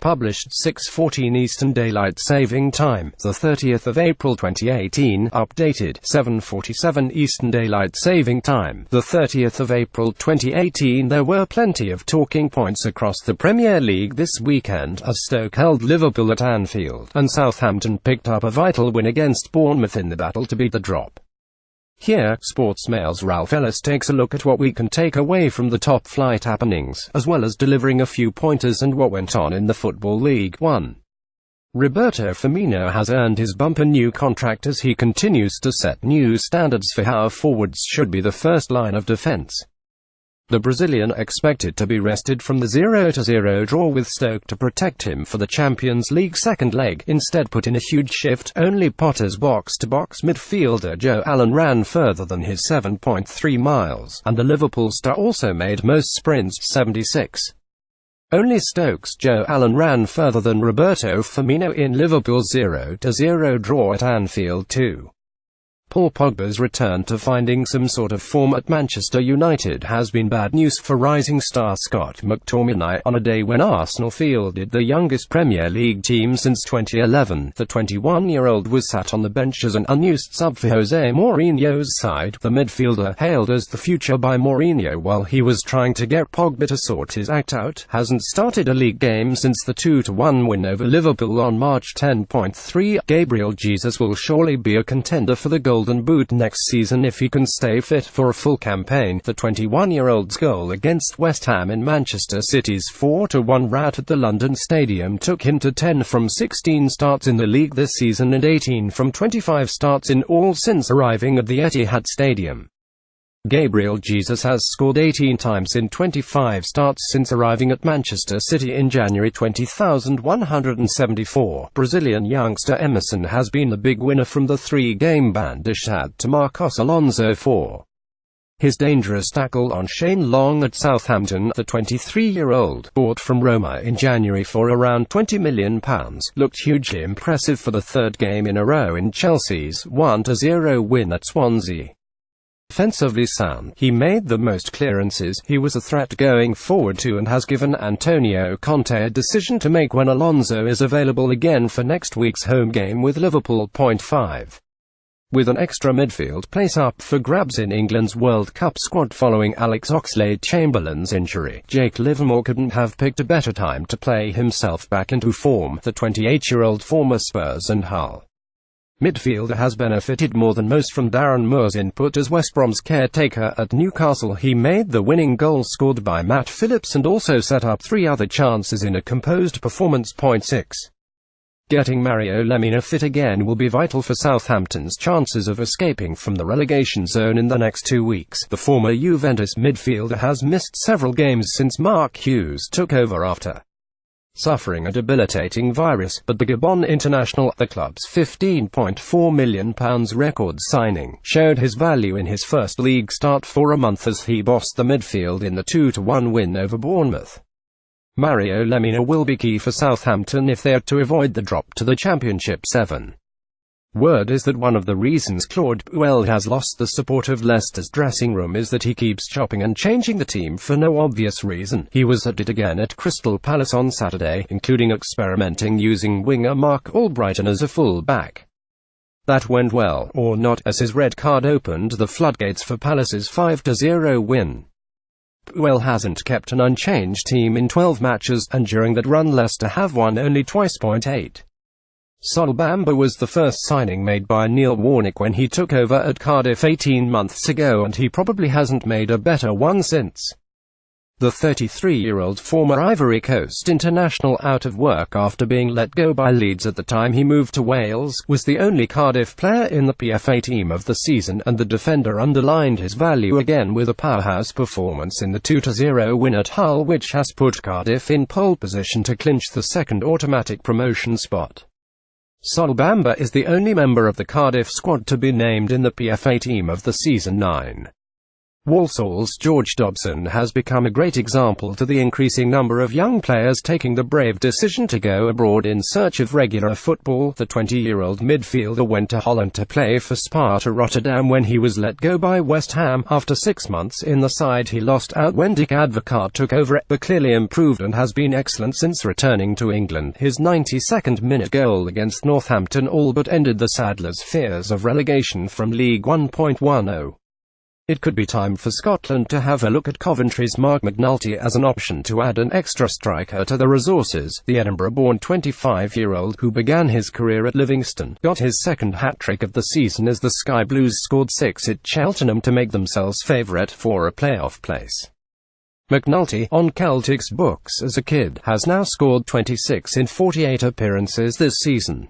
published 6:14 Eastern Daylight Saving Time, the 30th of April 2018, updated 7:47 Eastern Daylight Saving Time, the 30th of April 2018. There were plenty of talking points across the Premier League this weekend, as Stoke held Liverpool at Anfield, and Southampton picked up a vital win against Bournemouth in the battle to beat the drop. Here, Sportsmail's Ralph Ellis takes a look at what we can take away from the top-flight happenings, as well as delivering a few pointers and what went on in the Football League. 1. Roberto Firmino has earned his bumper new contract as he continues to set new standards for how forwards should be the first line of defense. The Brazilian expected to be rested from the 0-0 draw with Stoke to protect him for the Champions League second leg, instead put in a huge shift. Only Potter's box-to-box midfielder Joe Allen ran further than his 7.3 miles, and the Liverpool star also made most sprints, 76. Only Stoke's Joe Allen ran further than Roberto Firmino in Liverpool's 0-0 draw at Anfield too. Paul Pogba's return to finding some sort of form at Manchester United has been bad news for rising star Scott McTominay on a day when Arsenal fielded the youngest Premier League team since 2011. The 21-year-old was sat on the bench as an unused sub for Jose Mourinho's side. The midfielder, hailed as the future by Mourinho while he was trying to get Pogba to sort his act out, hasn't started a league game since the 2-1 win over Liverpool on March 10.3. Gabriel Jesus will surely be a contender for the Golden Boot next season if he can stay fit for a full campaign. The 21-year-old's goal against West Ham in Manchester City's 4-1 rout at the London Stadium took him to 10 from 16 starts in the league this season and 18 from 25 starts in all since arriving at the Etihad Stadium. Gabriel Jesus has scored 18 times in 25 starts since arriving at Manchester City in January 20,174. Brazilian youngster Emerson has been the big winner from the 3-game ban dished to Marcos Alonso for his dangerous tackle on Shane Long at Southampton. The 23-year-old, bought from Roma in January for around £20 million, looked hugely impressive for the third game in a row in Chelsea's 1-0 win at Swansea. Defensively sound, he made the most clearances, he was a threat going forward too, and has given Antonio Conte a decision to make when Alonso is available again for next week's home game with Liverpool. 5. With an extra midfield place up for grabs in England's World Cup squad following Alex Oxlade-Chamberlain's injury, Jake Livermore couldn't have picked a better time to play himself back into form. The 28-year-old former Spurs and Hull midfielder has benefited more than most from Darren Moore's input as West Brom's caretaker at Newcastle. He made the winning goal scored by Matt Phillips and also set up 3 other chances in a composed performance. 6. Getting Mario Lemina fit again will be vital for Southampton's chances of escaping from the relegation zone in the next 2 weeks. The former Juventus midfielder has missed several games since Mark Hughes took over after suffering a debilitating virus, but the Gabon international, the club's £15.4 million record signing, showed his value in his first league start for a month as he bossed the midfield in the 2-1 win over Bournemouth. Mario Lemina will be key for Southampton if they are to avoid the drop to the Championship. 7. Word is that one of the reasons Claude Puel has lost the support of Leicester's dressing room is that he keeps chopping and changing the team for no obvious reason. He was at it again at Crystal Palace on Saturday, including experimenting using winger Mark Albrighton as a full-back. That went well, or not, as his red card opened the floodgates for Palace's 5-0 win. Puel hasn't kept an unchanged team in 12 matches, and during that run Leicester have won only twice. 8. Sol Bamba was the first signing made by Neil Warnock when he took over at Cardiff 18 months ago, and he probably hasn't made a better one since. The 33-year-old former Ivory Coast international, out of work after being let go by Leeds at the time he moved to Wales, was the only Cardiff player in the PFA team of the season, and the defender underlined his value again with a powerhouse performance in the 2-0 win at Hull, which has put Cardiff in pole position to clinch the second automatic promotion spot. Sol Bamba is the only member of the Cardiff squad to be named in the PFA team of the season. 9. Walsall's George Dobson has become a great example to the increasing number of young players taking the brave decision to go abroad in search of regular football. The 20-year-old midfielder went to Holland to play for Sparta Rotterdam when he was let go by West Ham. After 6 months in the side, he lost out when Dick Advocaat took over, but clearly improved and has been excellent since returning to England. His 92nd-minute goal against Northampton all but ended the Saddlers' fears of relegation from League 1.10. It could be time for Scotland to have a look at Coventry's Mark McNulty as an option to add an extra striker to the resources. The Edinburgh-born 25-year-old, who began his career at Livingston, got his second hat-trick of the season as the Sky Blues scored 6 at Cheltenham to make themselves favourite for a playoff place. McNulty, on Celtic's books as a kid, has now scored 26 in 48 appearances this season.